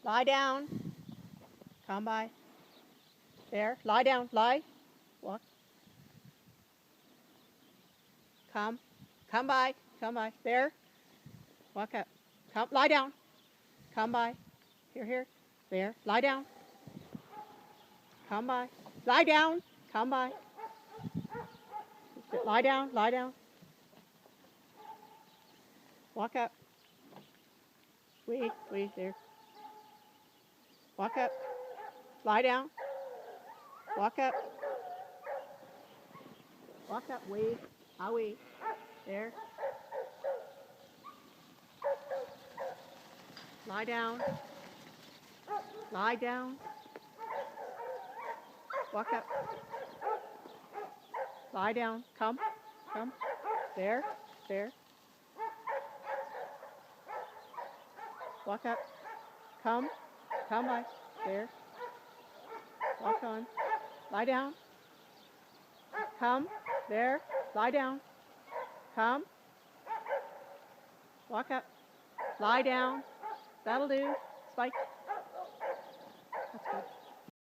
Lie down. Come by. There. Lie down. Lie. Walk. Come. Come by. Come by. There. Walk up. Come. Lie down. Come by. Here, here. There. Lie down. Come by. Lie down. Come by. Lie down. Lie down. Walk up. Wee. There. Walk up. Lie down. Walk up. Walk up. Wee. Wee. There. Lie down. Lie down. Walk up. Lie down. Come. Come. There. There. Walk up. Come. Come by. There. Walk on. Lie down. Come. There. Lie down. Come. Walk up. Lie down. That'll do. Spike. That's good.